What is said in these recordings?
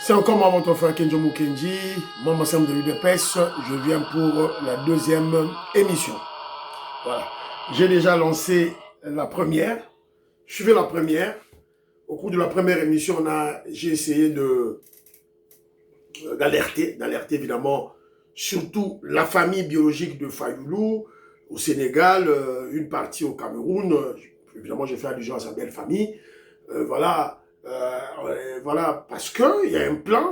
C'est encore moi, votre frère Kenjo Mukenji, membre ensemble de l'UDPS. Je viens pour la deuxième émission. Voilà. J'ai déjà lancé la première. Je fais la première. Au cours de la première émission, j'ai essayé d'alerter évidemment surtout la famille biologique de Fayulu au Sénégal, une partie au Cameroun. Évidemment, j'ai fait allusion à sa belle famille. Voilà, parce qu'il y a un plan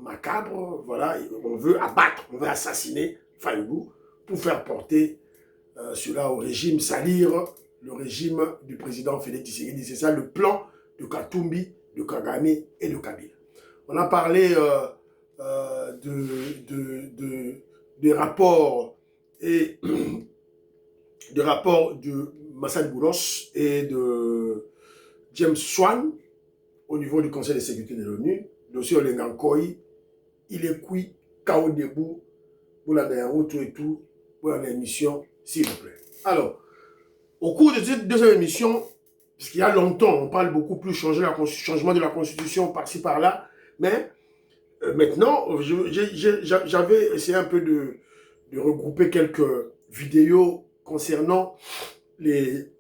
macabre. Voilà, on veut abattre, on veut assassiner Fayulu pour faire porter cela au régime, salir le régime du président Félix Tshisekedi. C'est ça le plan de Katumbi, de Kagame et de Kabila. On a parlé des rapports et des rapports de Massad Boulos et de James Swan au niveau du Conseil de sécurité de l'ONU. Dossier Olengankoi, il est cuit, KO debout, pour la dernière route et tout, pour la émission, s'il vous plaît. Alors, au cours de cette deuxième émission, parce qu'il y a longtemps, on parle beaucoup plus changement de la Constitution par-ci par-là, mais maintenant, j'avais essayé un peu de regrouper quelques vidéos concernant les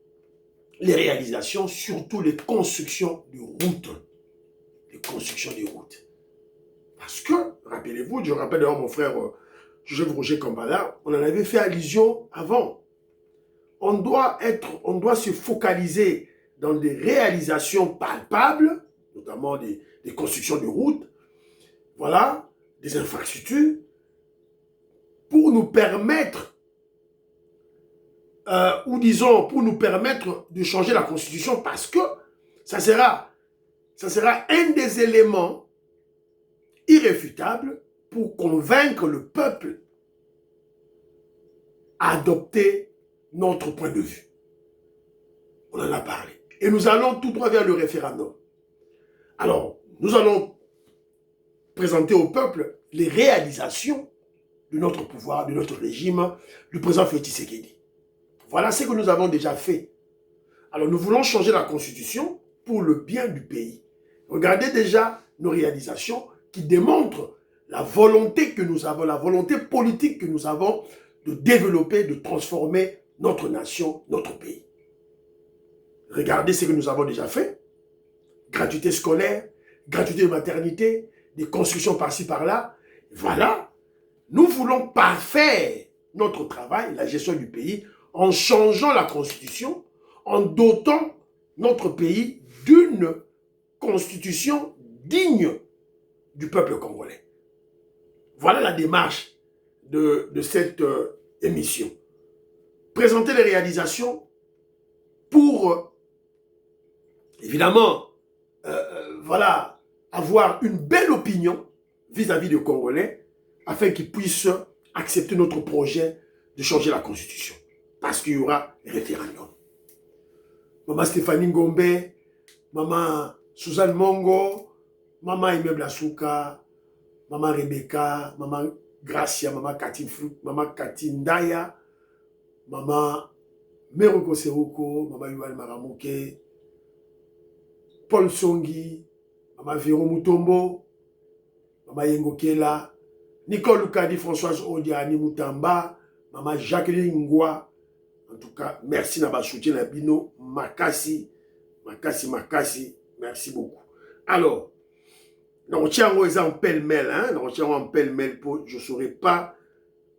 réalisations, surtout les constructions de routes. Les constructions de routes. Parce que, rappelez-vous, je rappelle d'ailleurs mon frère Joseph Roger Kambala, on en avait fait allusion avant. On doit se focaliser dans des réalisations palpables, notamment des constructions de routes, voilà, des infrastructures, pour nous permettre, pour nous permettre de changer la Constitution, parce que ça sera un des éléments irréfutables pour convaincre le peuple à adopter notre point de vue. On en a parlé. Et nous allons tout droit vers le référendum. Alors, nous allons présenter au peuple les réalisations de notre pouvoir, de notre régime, du président Félix Tshisekedi. Voilà ce que nous avons déjà fait. Alors, nous voulons changer la Constitution pour le bien du pays. Regardez déjà nos réalisations qui démontrent la volonté que nous avons, la volonté politique que nous avons de développer, de transformer notre nation, notre pays. Regardez ce que nous avons déjà fait. Gratuité scolaire, gratuité de maternité, des constructions par-ci par-là. Voilà. Nous voulons parfaire notre travail, la gestion du pays, en changeant la Constitution, en dotant notre pays d'une constitution digne du peuple congolais. Voilà la démarche de cette émission. Présenter les réalisations pour, évidemment, voilà, avoir une belle opinion vis-à-vis des Congolais afin qu'ils puissent accepter notre projet de changer la Constitution. Parce qu'il y aura référendum. Maman Stéphanie Ngombe, Maman Suzanne Mongo, Maman Aimé Blasuka, Maman Rebecca, Maman Gracia, Maman Cathy Ndaya, Maman Meroko Seroko, Maman Yuval Maramouke, Paul Songi, Maman Véro Mutombo, Maman Yengo Kela, Nicole Lukadi, Françoise Odiani Mutamba, Maman Jacqueline Ngwa. En tout cas, merci d'avoir soutien à Bino. Makasi, merci beaucoup. Alors, on tient en pêle-mêle, je ne saurais pas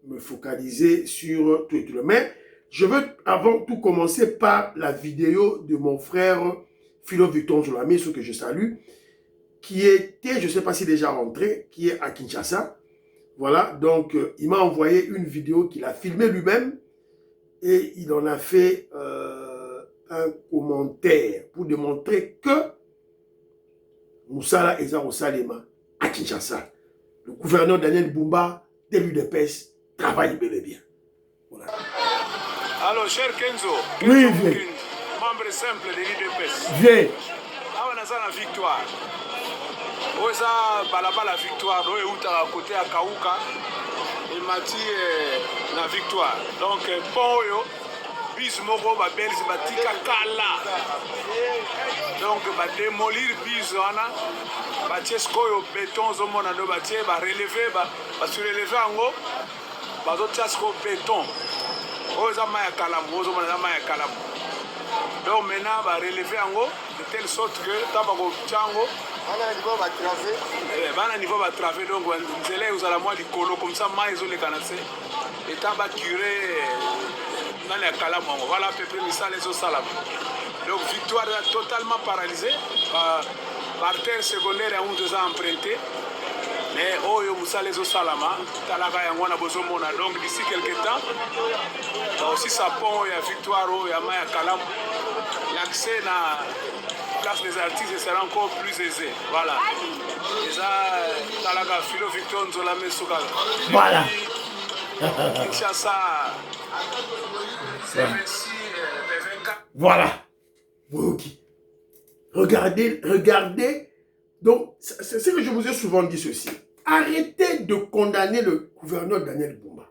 me focaliser sur tout et tout. Mais je veux avant tout commencer par la vidéo de mon frère Philo Victor Zolamé, ce que je salue, qui était, je ne sais pas s'il est déjà rentré, qui est à Kinshasa. Voilà, donc il m'a envoyé une vidéo qu'il a filmée lui-même et il en a fait un commentaire pour démontrer que Moussala Eza Salema à Kinshasa, le gouverneur Daniel Bumba de l'UDPS travaille bel et bien. Voilà. Alors, cher Kenzo, oui, membre simple de l'UDPS. Viens. On a la victoire. Oza balaba la victoire. Oye uta à côté à Kauka. Et Mati la victoire. Donc, bon yo. bise moko babelge batika kala donc bademolir bise wana batie sikoyo beton ozomona ndo batie bareleve basureleve yango bazotia sikoyo beton oyo eza mai ya kalamu ozomona eza mai ya kalamu donc maintenant bareleve yango de telle sorte que ntango bakotia yango bana niveau batrave donc nzela ezala mwa likolo comme ça mai ezoleka na se etant bacure nani ya kalamu yango voilà à peu près misala ezosalama donc victoire est totalement paralysée par terre secondaire yango eza emprunté mais oyo mosala ezosalama talaka yango wana bozomona donc d'ici quelque temps aussi sa pont oyo ya victoire oyo ya mai ya kalamu l'accès na place des artistes sera encore plus aisé. Voilà. Et ça, Talaga, Philo Victor Nzolame Souka. Voilà. Kinshasa. Voilà. Regardez. Donc, c'est ce que je vous ai souvent dit ceci. Arrêtez de condamner le gouverneur Daniel Bumba.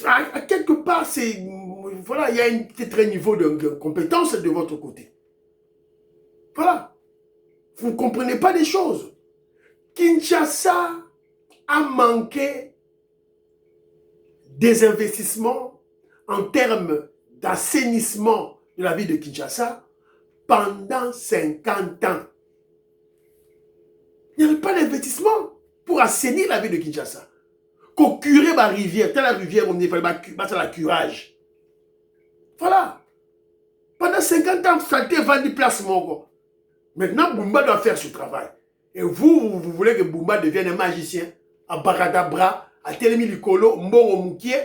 À quelque part, c'est voilà, il y a peut-être un niveau de compétence de votre côté. Voilà. Vous ne comprenez pas les choses. Kinshasa a manqué des investissements en termes d'assainissement de la ville de Kinshasa pendant 50 ans. Il n'y avait pas d'investissement pour assainir la ville de Kinshasa. Qu'on curait la rivière, telle la rivière, on fallait battre la curage. Voilà. Pendant 50 ans, ça a été vendu placement. Maintenant, Bumba doit faire ce travail. Et vous voulez que Bumba devienne un magicien, à Baradabra, à Telemi Likolo, Mbongo Moukié,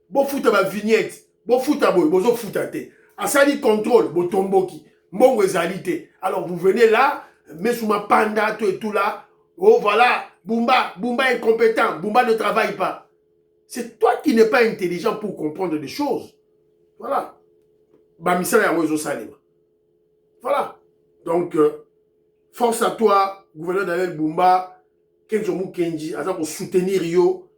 bon fout à ma vignette, bon fout à boy, bon fout à té. À Sali contrôle, bon tomboki, Mbongo ezalité. Alors vous venez là, mais sous ma panda, tout et tout là. Oh voilà, Bumba est incompétent, Bumba ne travaille pas. C'est toi qui n'es pas intelligent pour comprendre des choses. Voilà. Bamisala ya Moïse Salima. Voilà. Donc, force à toi, gouverneur Daniel Bumba, Kenjomu Kenji, à pour soutenir yo.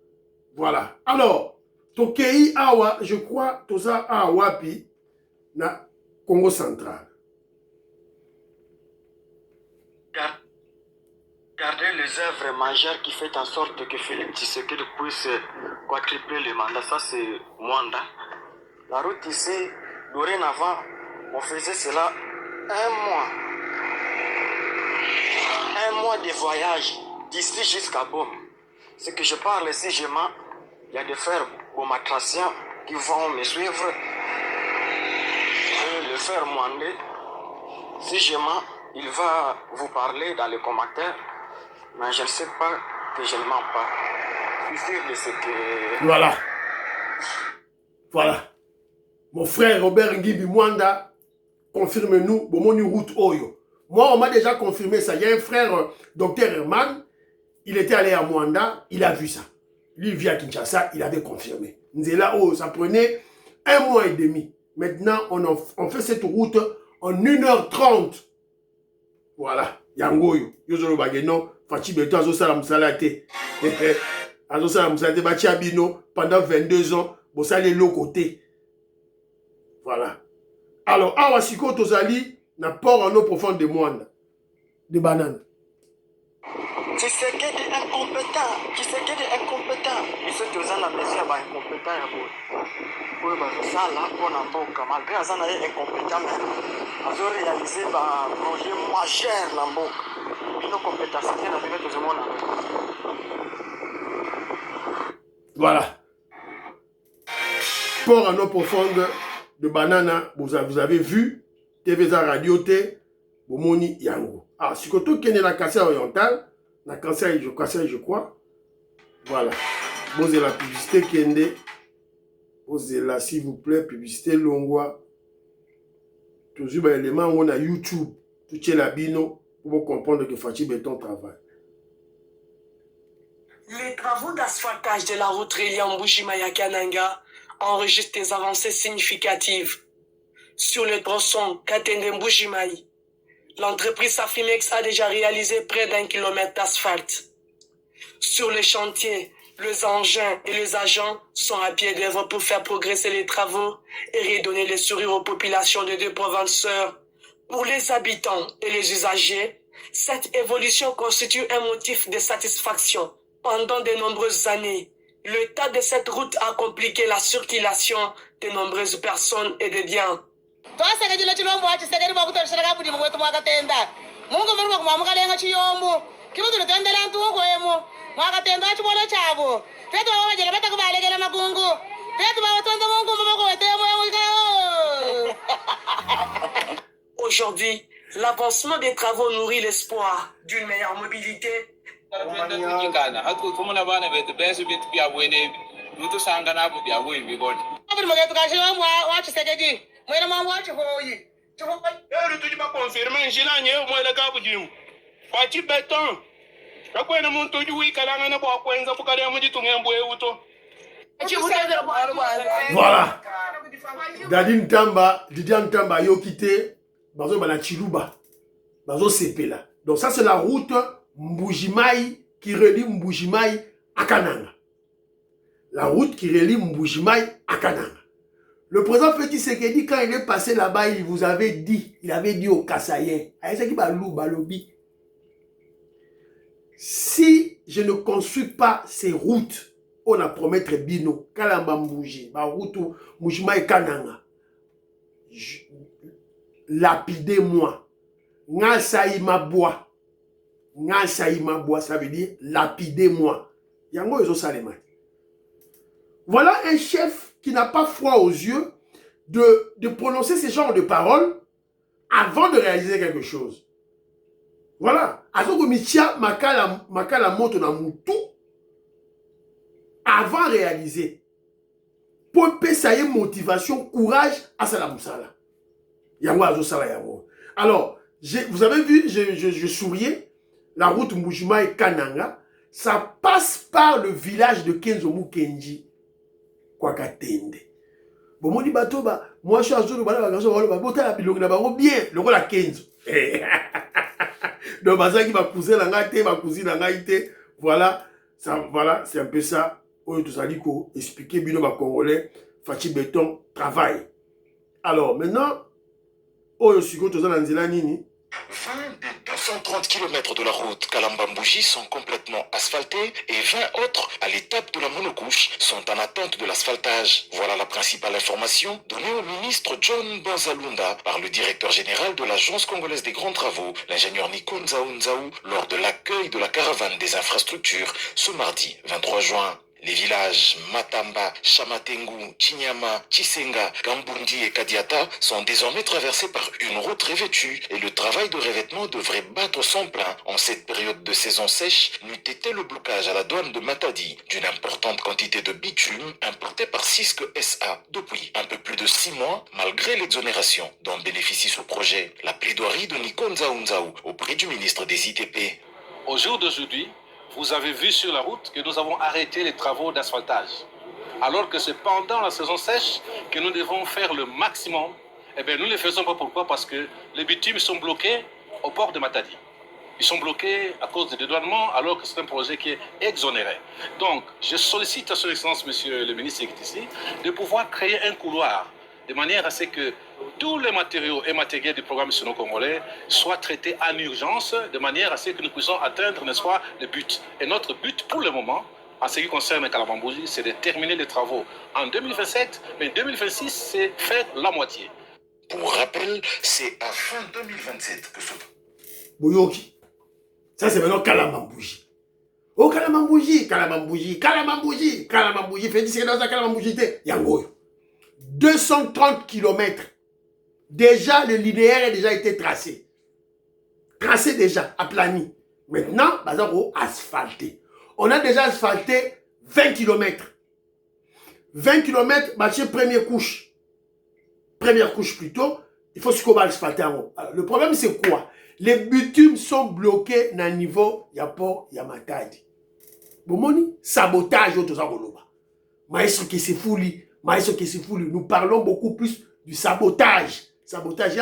Voilà. Alors, Tokei Awa, je crois, Tosa Awapi, na Congo central. Garder les œuvres majeures qui fait en sorte que Philippe Tshisekedi puisse quadrupler le mandat, ça c'est Mwanda. La route ici, dorénavant, on faisait cela un mois de voyage d'ici jusqu'à Bom. Ce que je parle ici, il y a des frères bomatraciens qui vont me suivre. Et le frère Mwandé, si il va vous parler dans les commentaires. Mais je ne sais pas que je ne mens pas. Je suis sûr de ce que... Voilà. Voilà. Mon frère Robert Ngibi Mwanda, confirme-nous, Bomoni route Oyo. Moi, on m'a déjà confirmé ça. Il y a un frère, docteur Herman, il était allé à Mwanda, il a vu ça. Lui, il vit à Kinshasa, il avait confirmé. Nzela, oh, ça prenait 1 mois et demi. Maintenant, on fait cette route en 1h30. Voilà. Yangoyo. Yozolo bageno. Fachi Beto azo sala musala te. Azo sala musala te. Bachi Abino pendant 22 ans. Bosale l'autre côté. Voilà. Alors, Awasiko Tozali n'a port en eau profonde de moine. De banane. Tshisekedi incompétent. Tshisekedi incompétent. Il se faisait la mesure par incompétent. Pour ça, là, pour la boca. Malgré ça, il est incompétent. Mais ils ont réalisé un projet majeur dans la boca. Une compétence. Voilà. Port en eau profonde de banane. Vous avez vu. TVza Radio T. Bomoni Yango. Ah, si vous avez la Kassai orientale. La Kassai, je crois. Voilà. Vous avez la publicité Kende. Vous avez là, s'il vous plaît, publicité Longwa. Toujours les éléments où on a YouTube. Tout est la bino. Pour comprendre que Fachi Béton travaille. Les travaux d'asphaltage de la route reliant Mbujimayakananga enregistrent des avancées significatives. Sur le tronçon Katende-Mbujimayi, l'entreprise Safimex a déjà réalisé près d'1 kilomètre d'asphalte. Sur le chantier Les engins et les agents sont à pied d'œuvre pour faire progresser les travaux et redonner le sourire aux populations des deux provinces sœurs. Pour les habitants et les usagers, cette évolution constitue un motif de satisfaction. Pendant de nombreuses années, l'état de cette route a compliqué la circulation de nombreuses personnes et de biens. Aujourd'hui, l'avancement des travaux nourrit l'espoir d'une meilleure mobilité. Voilà. Dadine Tamba, Didian Tamba, yo quitté, bazo bana Chiluba, bazo Sepela. Donc ça c'est la route Mbujimai qui relie Mbujimai à Kananga. La route qui relie Mbujimai à Kananga. Le président Félix Tshisekedi, quand il est passé là-bas, il vous avait dit, aux Kassaïens, si je ne construis pas ces routes, on a promettre Bino, Kalamba Mbouji, ma route Mbujima et Kananga, lapidez-moi. Ngasaïma bois, ça veut dire lapidez-moi. Yango ezo salema. Voilà un chef qui n'a pas froid aux yeux de prononcer ce genre de paroles avant de réaliser quelque chose. Voilà. Azoko mitia makala moto na mutu avant de réaliser. Pour payer motivation, courage à Salamoussala. Yango azo sala yango. Alors, vous avez vu, je souriais, la route Mbujima et Kananga, ça passe par le village de Kenzomu Kenji. Kwakatende. Bon, moi, bateau, moi, je suis à zone, bien, le rôle à Kenzo. Donc, qui va cousin ma cousine voilà, voilà, c'est un peu ça. On tout ça dit qu'on expliquer bien aux Congolais, Fachi Béton, travail. Alors, maintenant, on suis tout ça dans Nini. 230 km de la route Kalamba-Mbouji sont complètement asphaltés et 20 autres à l'étape de la monocouche sont en attente de l'asphaltage. Voilà la principale information donnée au ministre John Banzalunda par le directeur général de l'Agence congolaise des grands travaux, l'ingénieur Nico Nzaou, lors de l'accueil de la caravane des infrastructures ce mardi 23 juin. Les villages Matamba, Chamatengu, Chinyama, Chisenga, Gambundi et Kadiata sont désormais traversés par une route revêtue et le travail de revêtement devrait battre son plein en cette période de saison sèche, n'eût été le blocage à la douane de Matadi d'une importante quantité de bitume importée par Cisco SA depuis un peu plus de 6 mois, malgré l'exonération dont bénéficie ce projet. La plaidoirie de Nico Nzaou auprès du ministre des ITP. Au jour d'aujourd'hui, vous avez vu sur la route que nous avons arrêté les travaux d'asphaltage. Alors que c'est pendant la saison sèche que nous devons faire le maximum. Eh bien, nous ne le faisons pas. Pourquoi? Parce que les bitumes sont bloqués au port de Matadi. Ils sont bloqués à cause des dédouanements, alors que c'est un projet qui est exonéré. Donc, je sollicite à son Excellence, Monsieur le ministre qui est ici, de pouvoir créer un couloir de manière à ce que tous les matériaux et matériels du programme sino-congolais soient traités en urgence, de manière à ce que nous puissions atteindre, n'est-ce pas, le but. Et notre but, pour le moment, en ce qui concerne Kalamba-Mbouji, c'est de terminer les travaux en 2027, mais 2026, c'est faire la moitié. Pour rappel, c'est à fin 2027 que ce... Boyoki. Ça, c'est maintenant Kalamba-Mbouji. Oh, Kalamba-Mbouji, Kalamba-Mbouji, Kalamba-Mbouji, Kalamba-Mbouji. Fais 10 secondes dans Kalamba-Mbouji. Yango. 230 km. Déjà, le linéaire a déjà été tracé. Tracé déjà, aplani. Maintenant, asphalté. On a déjà asphalté 20 km. 20 km, première couche. Première couche plutôt. Il faut qu'on va asphalter en haut. Alors, le problème, c'est quoi? Les bitumes sont bloqués dans le niveau Yapo Yamatadi. Bomoni, sabotage au Tozagoloba. Maestro Kessefouli. Maestro Kessefouli. Nous parlons beaucoup plus du sabotage. Sabotage.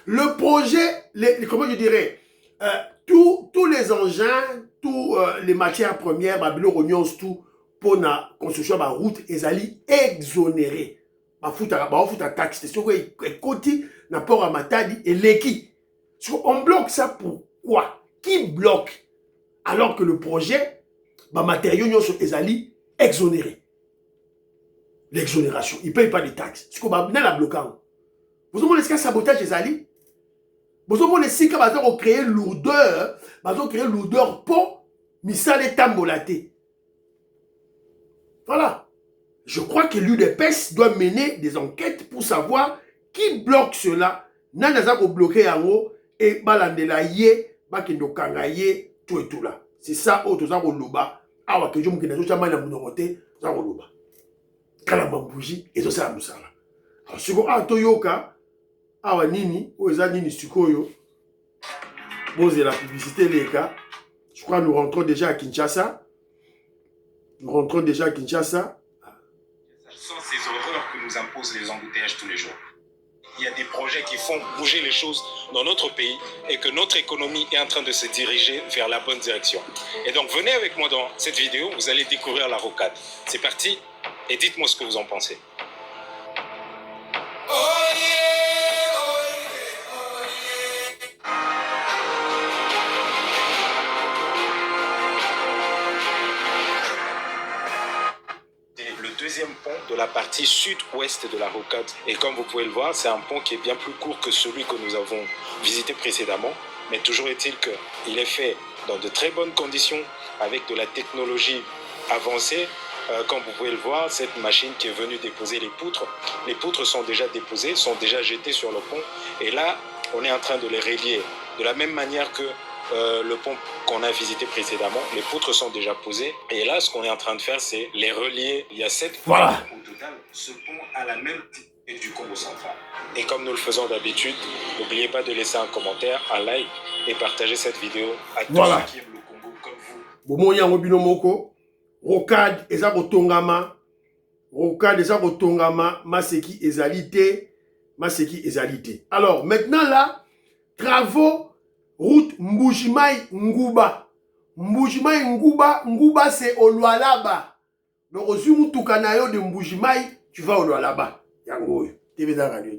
Le projet, comment je dirais, tous les engins toutes les matières premières, babilo rognon tout pour la construction de la route, ils allaient exonérer. Ba futa taxe. C'est quoi côté na port à Matadi et l'équipe. On bloque ça pourquoi? Qui bloque? Alors que le projet, bah matériaux sont allés exonérés. L'exonération, ils ne payent pas de taxes. C'est comme la bloquant. Vous avez un sabotage des alliés. Vous avez si quand vous avez créé lourdeur, vous avez créé lourdeur pour misale tambolaté. Voilà. Je crois que l'UDPS doit mener des enquêtes pour savoir qui bloque cela. Nana ko bloqué en haut et balandela yé, bakendo kangaye, tout et tout là. C'est ça, autres gens au loba. Ah, que je me dis, jamais la monomoté, ça au loba. Kalamba bougie, et ça, ça, ça. Alors, si vous avez Toyoka, awa nini, oza nini sukoyo. Bon, c'est la publicité, les gars. Je crois que nous rentrons déjà à Kinshasa. Nous rentrons déjà à Kinshasa. Sans ces horreurs que nous imposent les embouteillages tous les jours. Il y a des projets qui font bouger les choses dans notre pays et que notre économie est en train de se diriger vers la bonne direction. Et donc, venez avec moi dans cette vidéo, vous allez découvrir la rocade. C'est parti et dites-moi ce que vous en pensez. Deuxième pont de la partie sud-ouest de la rocade. Et comme vous pouvez le voir, c'est un pont qui est bien plus court que celui que nous avons visité précédemment. Mais toujours est-il qu'il est fait dans de très bonnes conditions avec de la technologie avancée. Comme vous pouvez le voir, cette machine qui est venue déposer les poutres sont déjà déposées, sont déjà jetées sur le pont. Et là, on est en train de les relier de la même manière que le pont qu'on a visité précédemment. Les poutres sont déjà posées et là ce qu'on est en train de faire c'est les relier. Il y a 7 points. Voilà. Au total, ce pont a la même taille du Congo central. Et comme nous le faisons d'habitude, n'oubliez pas de laisser un commentaire, un like et partager cette vidéo à tous ceux qui aiment le Congo comme vous. Bomo yango bino moko, rocade eza kotongama, rocade eza kotongama, maseki ezalité, maseki ezalité. Alors maintenant là, travaux route Mbujimai Nguba. Mbujimai Nguba, Nguba c'est au Lualaba. Donc au Zumutukanayo de Mbujimai, tu vas au Lualaba. Yango, TV dans radio.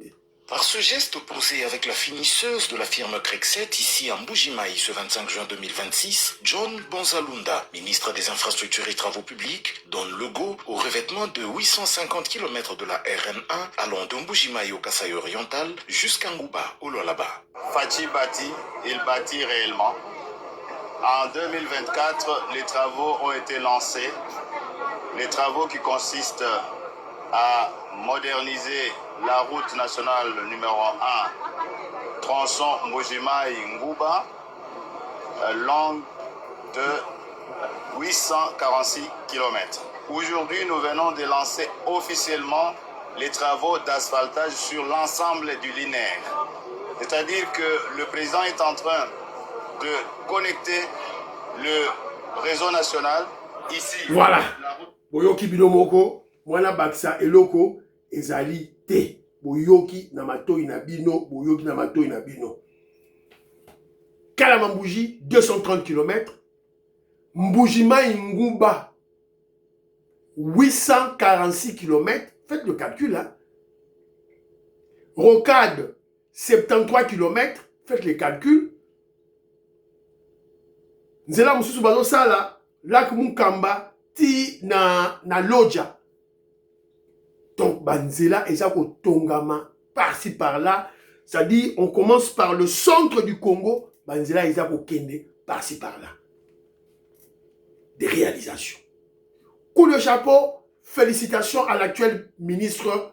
Par ce geste posé avec la finisseuse de la firme Crexet ici à Mbujimaï ce 25 juin 2026, John Bonzalunda, ministre des Infrastructures et Travaux Publics, donne le go au revêtement de 850 km de la RN1 allant de Mbujimaï au Kasaï oriental jusqu'à Nguba au Lualaba. Fachi bâtit, il bâtit réellement. En 2024, les travaux ont été lancés. Les travaux qui consistent à moderniser la route nationale numéro 1, tronçon Mbujimaï-Nguba, longue de 846 km. Aujourd'hui, nous venons de lancer officiellement les travaux d'asphaltage sur l'ensemble du linéaire. C'est-à-dire que le président est en train de connecter le réseau national ici. Voilà. Boyoki binomoko, mwana baksa eloko ezali te. Boyoki na matoi na bino, boyoki na matoi na bino. Kalama Mbuji, 230 km. Mbujimai Nguba, 846 km. Faites le calcul, hein. Rocade, 73 km. Faites les calculs. Nzela Mususu Bazo Sala, Lac Mukamba, Ti na Lodja. Donc, Banzela, Ezako Tongama, par-ci par-là. C'est-à-dire, on commence par le centre du Congo. Banzela, Ezako Kende, par-ci par-là. Des réalisations. Coup de chapeau, félicitations à l'actuel ministre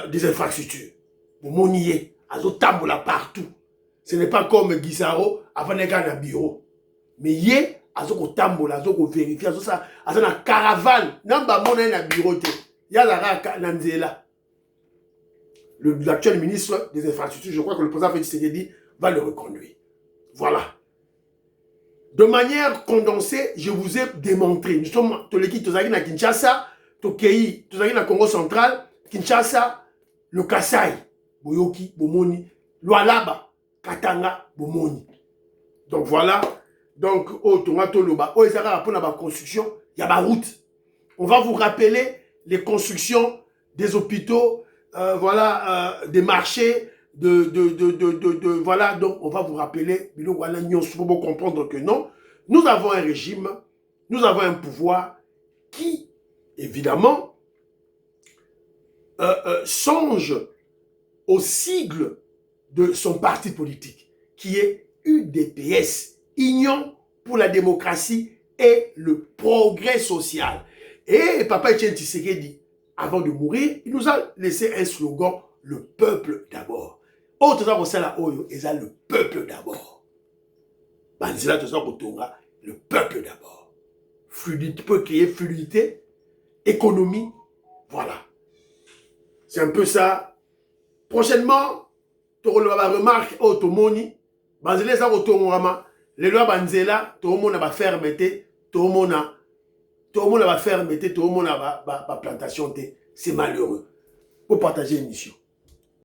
des Infrastructures. Monier, Azo Tamboula partout. Ce n'est pas comme Guizaro, avant de gagner un bureau. Mais yé, Azo Tamboula, Azo vérifier, Azo ça, Azo na caravane, Namba Mona na bureau. Yalara Nanzela. L'actuel ministre des Infrastructures, je crois que le président Félix Tshisekedi va le reconduire. Voilà. De manière condensée, je vous ai démontré. Nous sommes tous les qui à Kinshasa, Tokei, à Congo central, Kinshasa, le Kasaï, Boyoki, Bomoni, Lualaba, Katanga, Bomoni. Donc voilà, donc, au Tongatoloba, au Ezara, pour la construction, il y a ma route. On va vous rappeler les constructions des hôpitaux, voilà, des marchés, voilà, donc on va vous rappeler, pour comprendre que non, nous avons un régime, nous avons un pouvoir qui, évidemment, songe au sigle de son parti politique, qui est UDPS, Union pour la démocratie et le progrès social. Et Papa Etienne Tshisekedi, avant de mourir, il nous a laissé un slogan, le peuple d'abord. Autre chose, c'est là, le peuple d'abord. Le peuple d'abord. Fluidité, peut créer fluidité, économie, voilà. C'est un peu ça. Prochainement, tu auras remarque, Tomoni, Banzele ça Otomorama, les lois Banzela, tout le monde va fermeté, tout le monde va fermeté, tout le monde va plantation. C'est malheureux. Pour partager une mission.